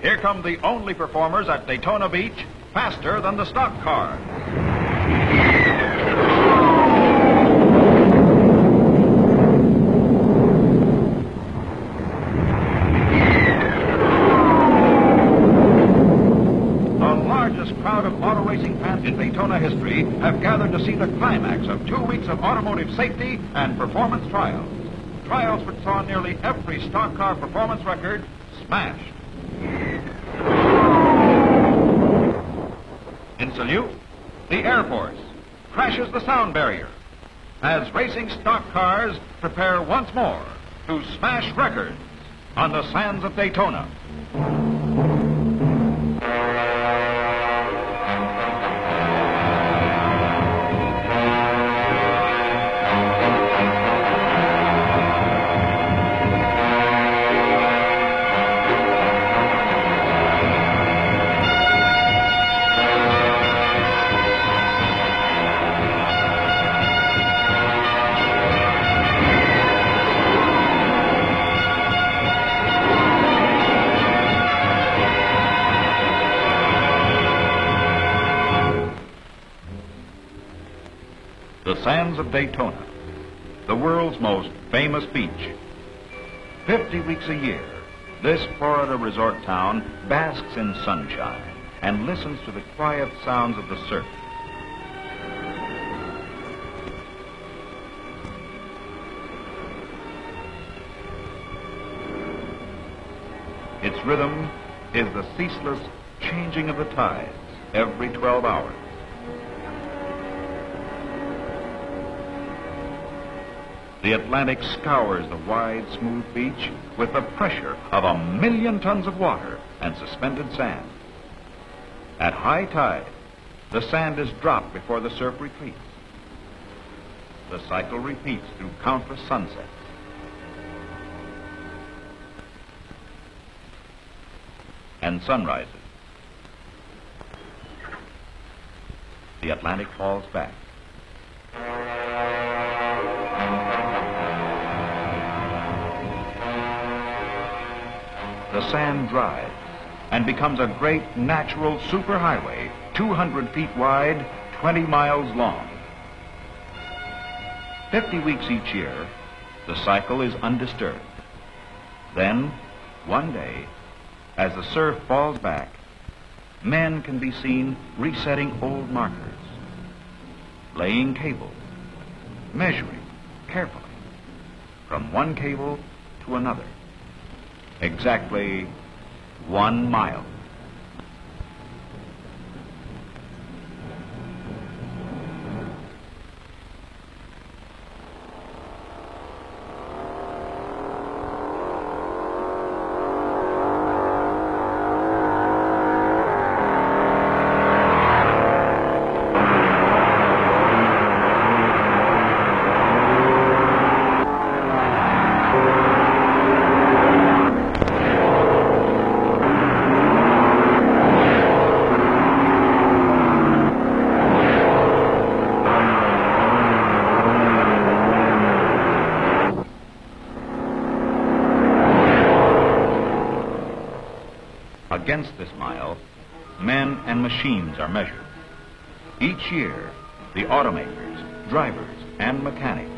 Here come the only performers at Daytona Beach, faster than the stock car. Crowd of auto racing fans in Daytona history have gathered to see the climax of 2 weeks of automotive safety and performance trials. Trials which saw nearly every stock car performance record smashed. In salute, the Air Force crashes the sound barrier as racing stock cars prepare once more to smash records on the sands of Daytona. The sands of Daytona, the world's most famous beach. 50 weeks a year, this Florida resort town basks in sunshine and listens to the quiet sounds of the surf. Its rhythm is the ceaseless changing of the tides every 12 hours. The Atlantic scours the wide, smooth beach with the pressure of 1,000,000 tons of water and suspended sand. At high tide, the sand is dropped before the surf retreats. The cycle repeats through countless sunsets. And sunrises. The Atlantic falls back. The sand dries and becomes a great natural superhighway, 200 feet wide, 20 miles long. 50 weeks each year, the cycle is undisturbed. Then, one day, as the surf falls back, men can be seen resetting old markers, laying cables, measuring carefully from one cable to another. Exactly 1 mile. Against this mile, men and machines are measured. Each year, the automakers, drivers, and mechanics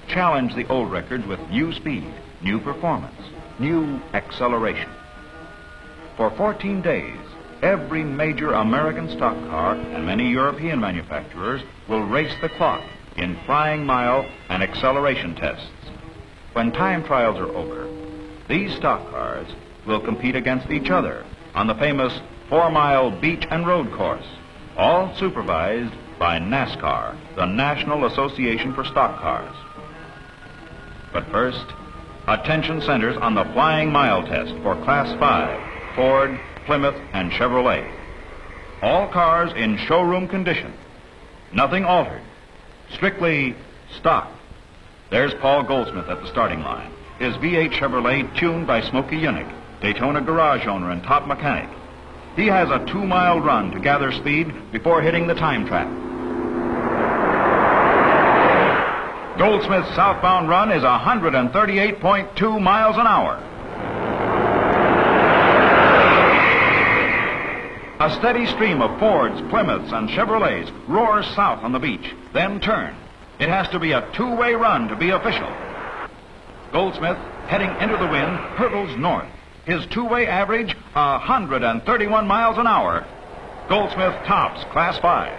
challenge the old records with new speed, new performance, new acceleration. For 14 days, every major American stock car and many European manufacturers will race the clock in flying mile and acceleration tests. When time trials are over, these stock cars will compete against each other on the famous 4-mile beach and road course, all supervised by NASCAR, the National Association for Stock Cars. But first, attention centers on the flying mile test for Class 5, Ford, Plymouth, and Chevrolet. All cars in showroom condition, nothing altered, strictly stock. There's Paul Goldsmith at the starting line, his V8 Chevrolet tuned by Smokey Yunick, Daytona garage owner and top mechanic. He has a 2-mile run to gather speed before hitting the time trap. Goldsmith's southbound run is 138.2 miles an hour. A steady stream of Fords, Plymouths, and Chevrolets roars south on the beach, then turn. It has to be a two-way run to be official. Goldsmith, heading into the wind, hurtles north. His two-way average, 131 miles an hour. Goldsmith tops Class 5.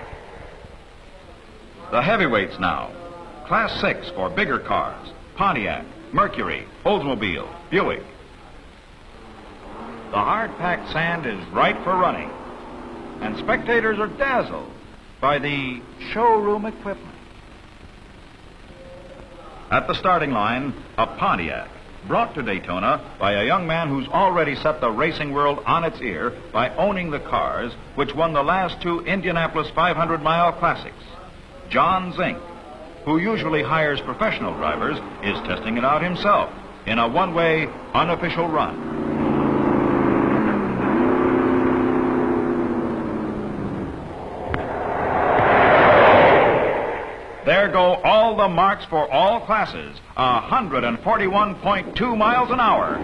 The heavyweights now. Class 6 for bigger cars. Pontiac, Mercury, Oldsmobile, Buick. The hard-packed sand is right for running, and spectators are dazzled by the showroom equipment. At the starting line, a Pontiac, brought to Daytona by a young man who's already set the racing world on its ear by owning the cars which won the last two Indianapolis 500-mile classics. John Zink, who usually hires professional drivers, is testing it out himself in a one-way, unofficial run. There go all the marks for all classes, 141.2 miles an hour.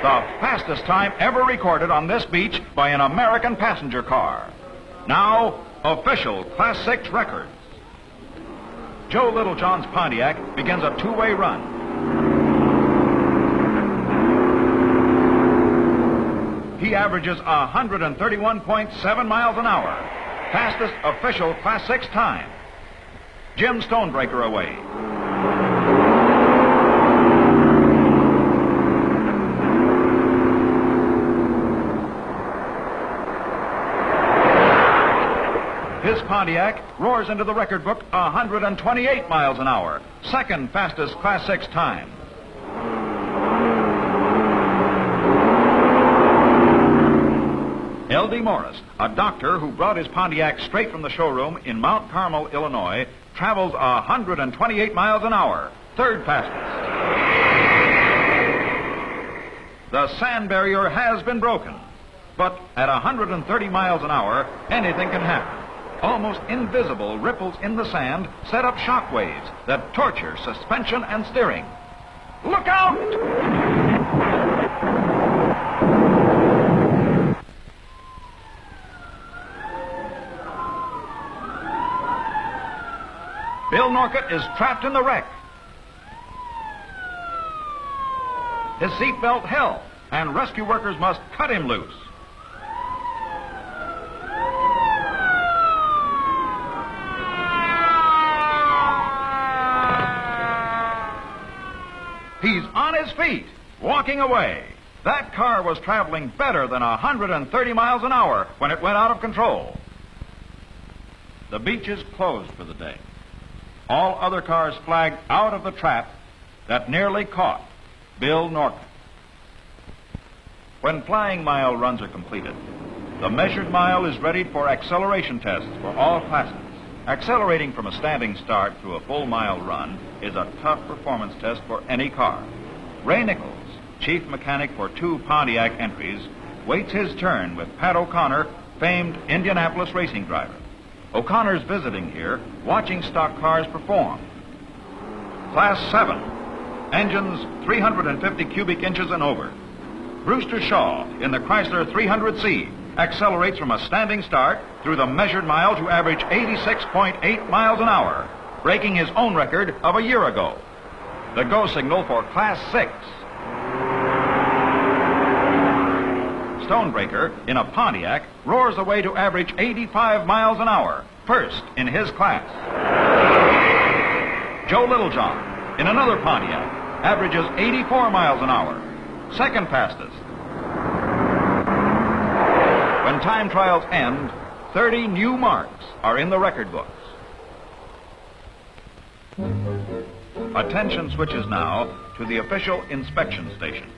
The fastest time ever recorded on this beach by an American passenger car. Now, official Class 6 records. Joe Littlejohn's Pontiac begins a two-way run. He averages 131.7 miles an hour. Fastest official Class 6 time. Jim Stonebreaker away. His Pontiac roars into the record book 128 miles an hour. Second fastest Class 6 time. L.D. Morris, a doctor who brought his Pontiac straight from the showroom in Mount Carmel, Illinois, travels 128 miles an hour, third fastest. The sand barrier has been broken, but at 130 miles an hour, anything can happen. Almost invisible ripples in the sand set up shock waves that torture suspension and steering. Look out! Bill Norcott is trapped in the wreck. His seatbelt held, and rescue workers must cut him loose. He's on his feet, walking away. That car was traveling better than 130 miles an hour when it went out of control. The beach is closed for the day. All other cars flagged out of the trap that nearly caught Bill Norcott. When flying mile runs are completed, the measured mile is ready for acceleration tests for all classes. Accelerating from a standing start to a full mile run is a tough performance test for any car. Ray Nichols, chief mechanic for two Pontiac entries, waits his turn with Pat O'Connor, famed Indianapolis racing driver. O'Connor's visiting here, watching stock cars perform. Class 7, engines 350 cubic inches and over. Brewster Shaw, in the Chrysler 300C, accelerates from a standing start through the measured mile to average 86.8 miles an hour, breaking his own record of a year ago. The go signal for Class 6. Stonebreaker, in a Pontiac, roars away to average 85 miles an hour, first in his class. Joe Littlejohn, in another Pontiac, averages 84 miles an hour, second fastest. When time trials end, 30 new marks are in the record books. Attention switches now to the official inspection station.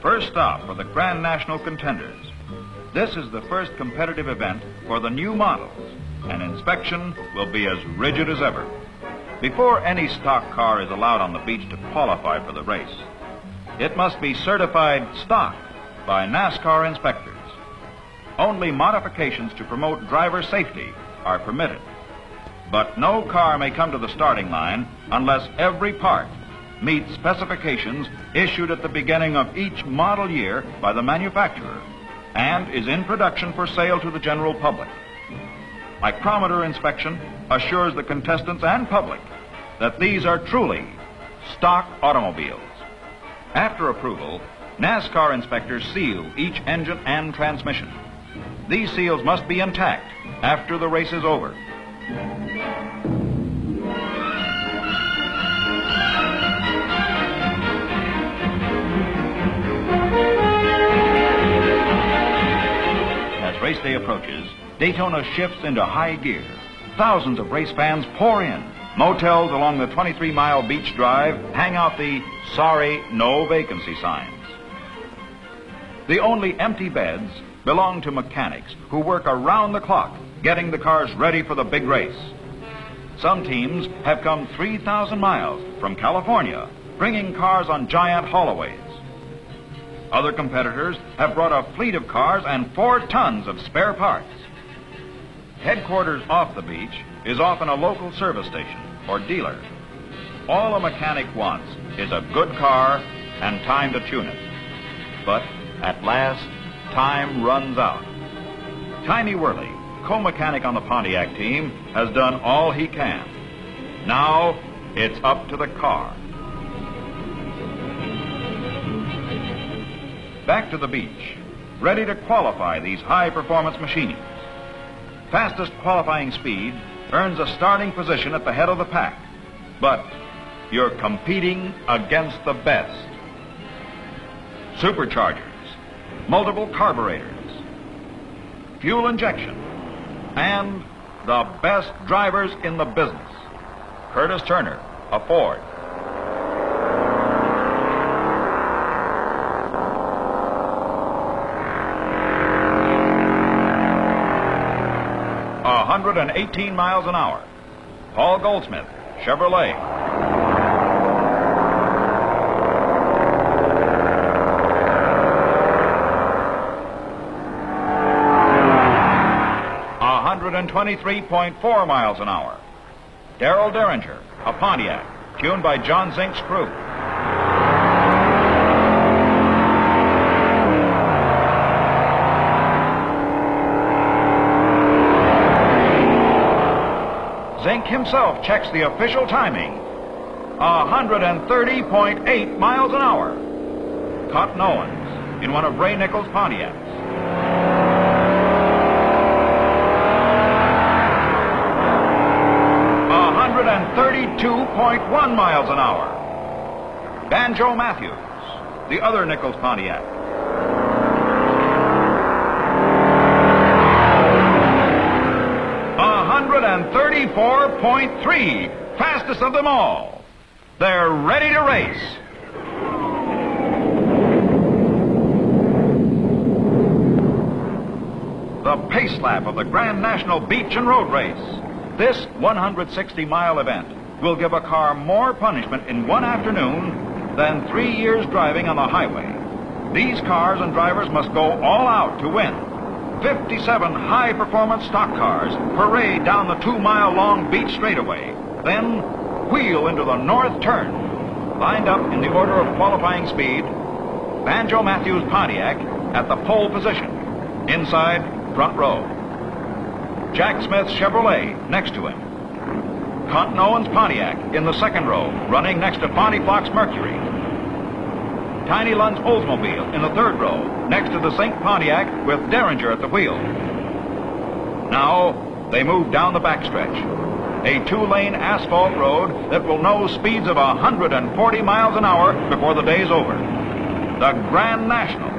First stop for the Grand National Contenders. This is the first competitive event for the new models, and inspection will be as rigid as ever. Before any stock car is allowed on the beach to qualify for the race, it must be certified stock by NASCAR inspectors. Only modifications to promote driver safety are permitted. But no car may come to the starting line unless every part meets specifications issued at the beginning of each model year by the manufacturer and is in production for sale to the general public. Micrometer inspection assures the contestants and public that these are truly stock automobiles. After approval, NASCAR inspectors seal each engine and transmission. These seals must be intact after the race is over. As race day approaches, Daytona shifts into high gear. Thousands of race fans pour in. Motels along the 23-mile beach drive hang out the "Sorry, no vacancy" signs. The only empty beds belong to mechanics who work around the clock getting the cars ready for the big race. Some teams have come 3,000 miles from California, bringing cars on giant haulaways. Other competitors have brought a fleet of cars and 4 tons of spare parts. Headquarters off the beach is often a local service station or dealer. All a mechanic wants is a good car and time to tune it. But at last, time runs out. Tiny Worley, co-mechanic on the Pontiac team, has done all he can. Now, it's up to the car. Back to the beach, ready to qualify these high-performance machines. Fastest qualifying speed earns a starting position at the head of the pack. But you're competing against the best. Superchargers, multiple carburetors, fuel injection, and the best drivers in the business. Curtis Turner, a Ford. A 118 miles an hour. Paul Goldsmith, Chevrolet. And 23.4 miles an hour. Darrell Derringer, a Pontiac, tuned by John Zink's crew. Zink himself checks the official timing. 130.8 miles an hour. Cotton Owens in one of Ray Nichols' Pontiacs. 132.1 miles an hour. Banjo Matthews, the other Nichols Pontiac. 134.3, fastest of them all. They're ready to race. The pace lap of the Grand National Beach and Road Race. This 160-mile event will give a car more punishment in one afternoon than 3 years driving on the highway. These cars and drivers must go all out to win. 57 high-performance stock cars parade down the 2-mile-long beach straightaway, then wheel into the north turn. Lined up in the order of qualifying speed, Banjo Matthews' Pontiac at the pole position, inside front row. Jack Smith's Chevrolet next to him. Cotton Owens' Pontiac in the second row, running next to Bonnie Flock's Mercury. Tiny Lund's Oldsmobile in the third row, next to the Zink Pontiac with Derringer at the wheel. Now, they move down the backstretch, a 2-lane asphalt road that will know speeds of 140 miles an hour before the day's over. The Grand National,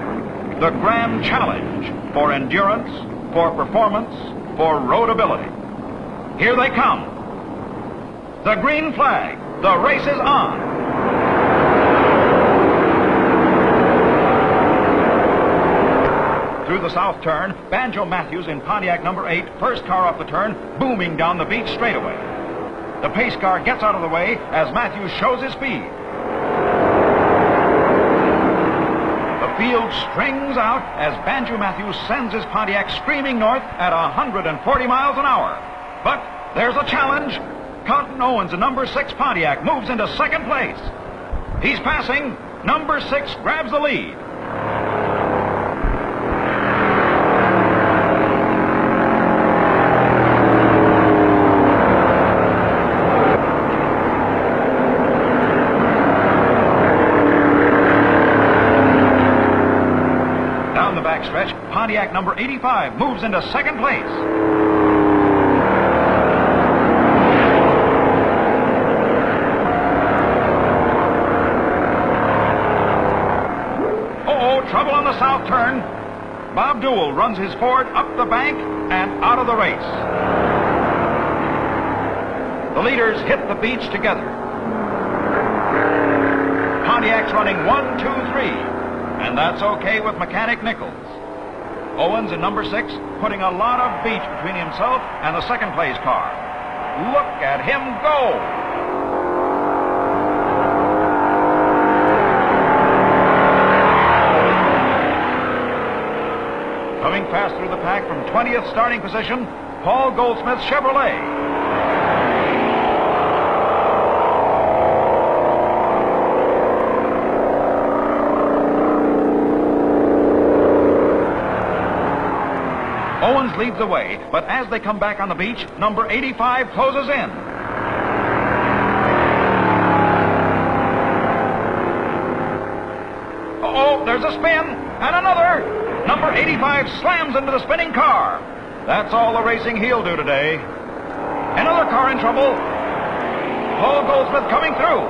the Grand Challenge for endurance, for performance, for roadability. Here they come. The green flag. The race is on. Through the south turn, Banjo Matthews in Pontiac number 8, first car off the turn, booming down the beach straightaway. The pace car gets out of the way as Matthews shows his speed. The field strings out as Banjo Matthews sends his Pontiac screaming north at 140 miles an hour. But there's a challenge. Cotton Owens, a number 6 Pontiac, moves into second place. He's passing. Number 6 grabs the lead. Down the backstretch, Pontiac number 85 moves into second place. Trouble on the south turn. Bob Dewell runs his Ford up the bank and out of the race. The leaders hit the beach together. Pontiac's running 1, 2, 3, and that's okay with mechanic Nichols. Owens in number 6 putting a lot of beach between himself and the second place car. Look at him go! Coming fast through the pack from 20th starting position, Paul Goldsmith's Chevrolet. Owens leads the way, but as they come back on the beach, number 85 closes in. Uh-oh, there's a spin, and another! Number 85 slams into the spinning car. That's all the racing he'll do today. Another car in trouble. Paul Goldsmith coming through.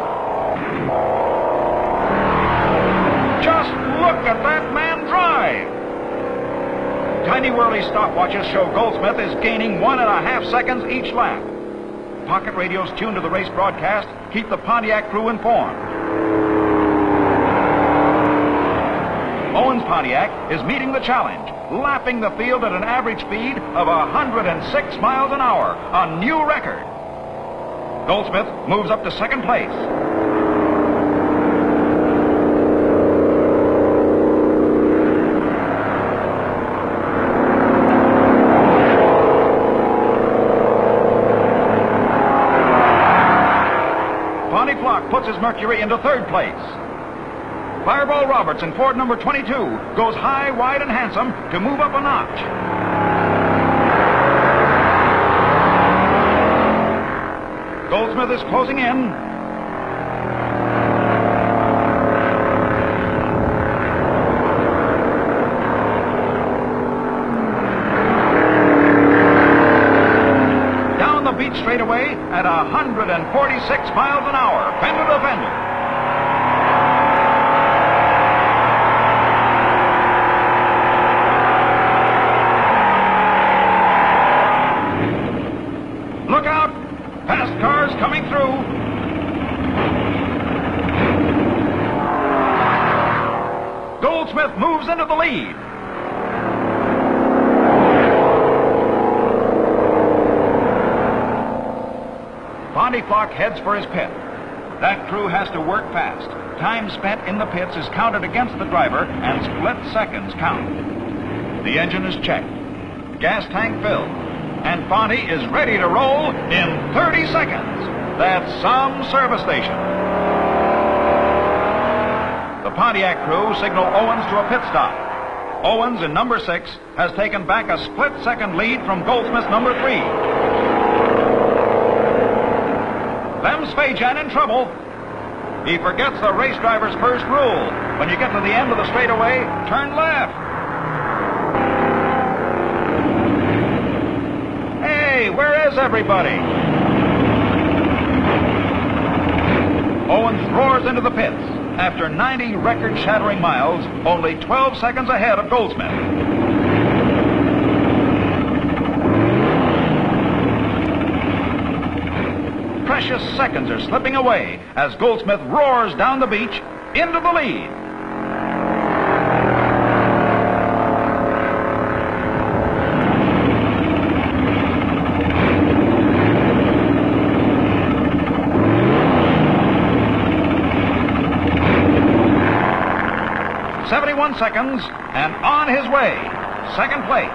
Just look at that man drive. Tiny whirly stopwatches show Goldsmith is gaining 1.5 seconds each lap. Pocket radios tuned to the race broadcast keep the Pontiac crew informed. Owens Pontiac is meeting the challenge, lapping the field at an average speed of 106 miles an hour, a new record. Goldsmith moves up to second place. Bonnie Flock puts his Mercury into third place. Fireball Roberts in Ford number 22 goes high, wide, and handsome to move up a notch. Goldsmith is closing in. Down the beach straightaway at 146 miles an hour, fender to fender. Look out! Fast cars coming through. Goldsmith moves into the lead. Bonnie Flock heads for his pit. That crew has to work fast. Time spent in the pits is counted against the driver, and split seconds count. The engine is checked. Gas tank filled. And Bonnie is ready to roll in 30 seconds. That's some service station. The Pontiac crew signal Owens to a pit stop. Owens in number 6 has taken back a split-second lead from Goldsmith's number 3. Lem Svajan in trouble. He forgets the race driver's first rule. When you get to the end of the straightaway, turn left. Where is everybody? Owens roars into the pits. After 90 record-shattering miles, only 12 seconds ahead of Goldsmith. Precious seconds are slipping away as Goldsmith roars down the beach into the lead. Seconds, and on his way, second place.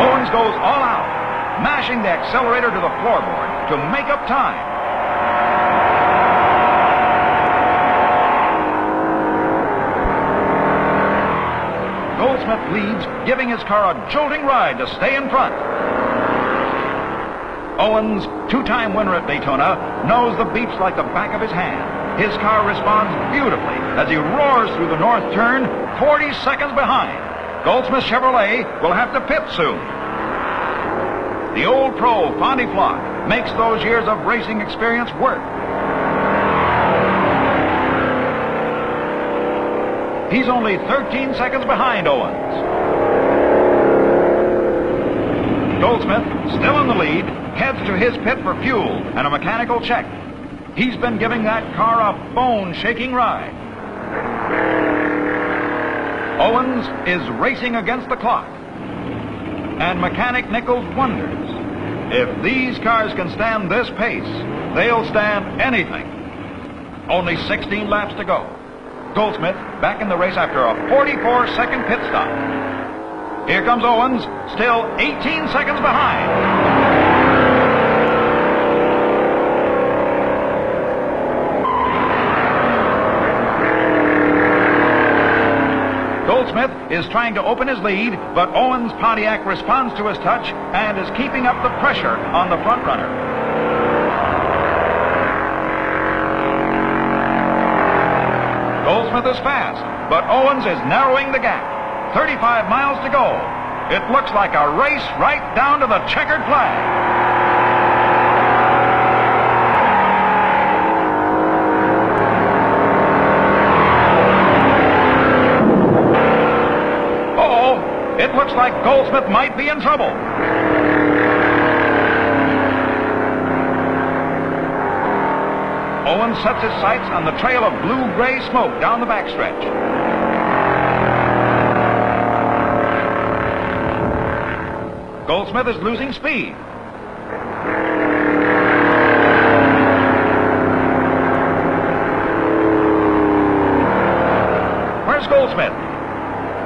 Owens goes all out, mashing the accelerator to the floorboard to to make up time. Goldsmith leads, giving his car a jolting ride to stay in front. Owens, two-time winner at Daytona, knows the beach like the back of his hand. His car responds beautifully as he roars through the north turn, 40 seconds behind. Goldsmith Chevrolet will have to pit soon. The old pro, Fondy Flock, makes those years of racing experience work. He's only 13 seconds behind Owens. Goldsmith, still in the lead, heads to his pit for fuel and a mechanical check. He's been giving that car a bone-shaking ride. Owens is racing against the clock. And mechanic Nichols wonders, if these cars can stand this pace, they'll stand anything. Only 16 laps to go. Goldsmith back in the race after a 44-second pit stop. Here comes Owens, still 18 seconds behind. Goldsmith is trying to open his lead, but Owens' Pontiac responds to his touch and is keeping up the pressure on the front runner. Goldsmith is fast, but Owens is narrowing the gap. 35 miles to go. It looks like a race right down to the checkered flag. It looks like Goldsmith might be in trouble. Owens sets his sights on the trail of blue-gray smoke down the backstretch. Goldsmith is losing speed. Where's Goldsmith?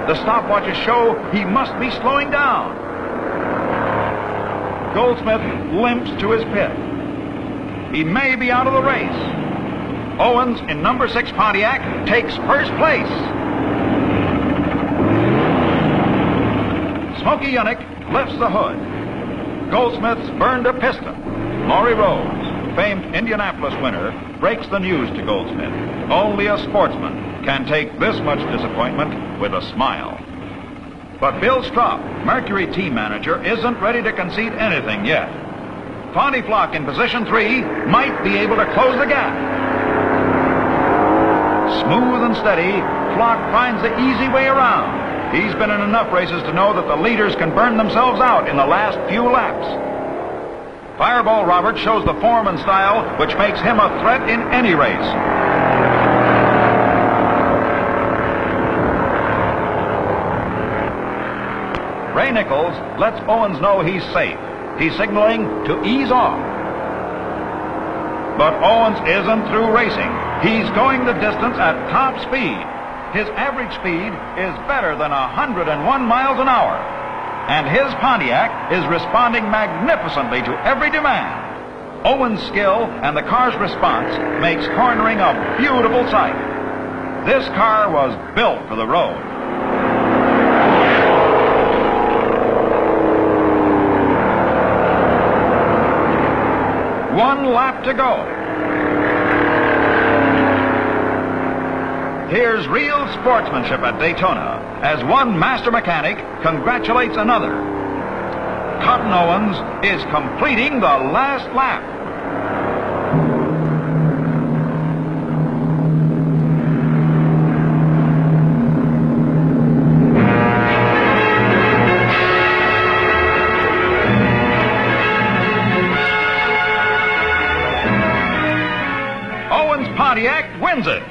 The stopwatches show he must be slowing down. Goldsmith limps to his pit. He may be out of the race. Owens in number 6 Pontiac takes first place. Smokey Yunick lifts the hood. Goldsmith's burned a piston. Maury Rose, famed Indianapolis winner, breaks the news to Goldsmith. Only a sportsman can take this much disappointment with a smile. But Bill Stropp, Mercury team manager, isn't ready to concede anything yet. Fondy Flock in position 3 might be able to close the gap. Smooth and steady, Flock finds the easy way around. He's been in enough races to know that the leaders can burn themselves out in the last few laps. Fireball Robert shows the form and style which makes him a threat in any race. Ray Nichols lets Owens know he's safe. He's signaling to ease off. But Owens isn't through racing. He's going the distance at top speed. His average speed is better than 101 miles an hour. And his Pontiac is responding magnificently to every demand. Owens' skill and the car's response makes cornering a beautiful sight. This car was built for the road. One lap to go. Here's real sportsmanship at Daytona as one master mechanic congratulates another. Cotton Owens is completing the last lap. Pontiac wins it.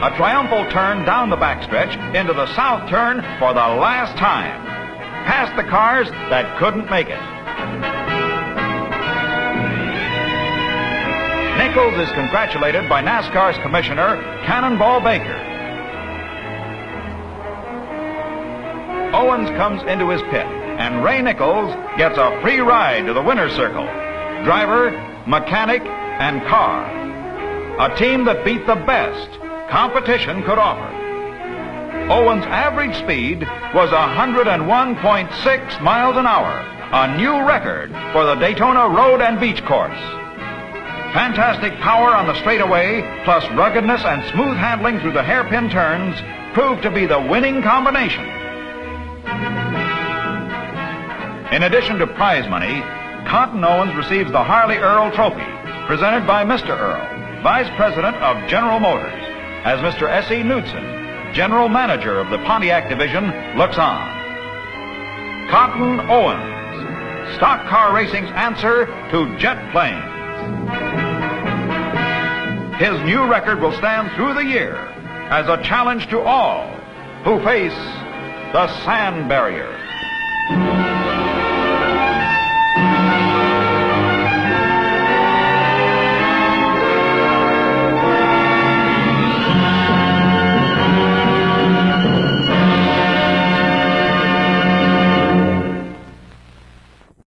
A triumphal turn down the backstretch into the south turn for the last time. Past the cars that couldn't make it. Nichols is congratulated by NASCAR's commissioner, Cannonball Baker. Owens comes into his pit, and Ray Nichols gets a free ride to the winner's circle. Driver, mechanic, and car. A team that beat the best competition could offer. Owens' average speed was 101.6 miles an hour, a new record for the Daytona Road and Beach Course. Fantastic power on the straightaway, plus ruggedness and smooth handling through the hairpin turns, proved to be the winning combination. In addition to prize money, Cotton Owens receives the Harley Earl Trophy, presented by Mr. Earl, Vice President of General Motors, as Mr. S.E. Knudsen, General Manager of the Pontiac Division, looks on. Cotton Owens, stock car racing's answer to jet planes. His new record will stand through the year as a challenge to all who face the sand barrier.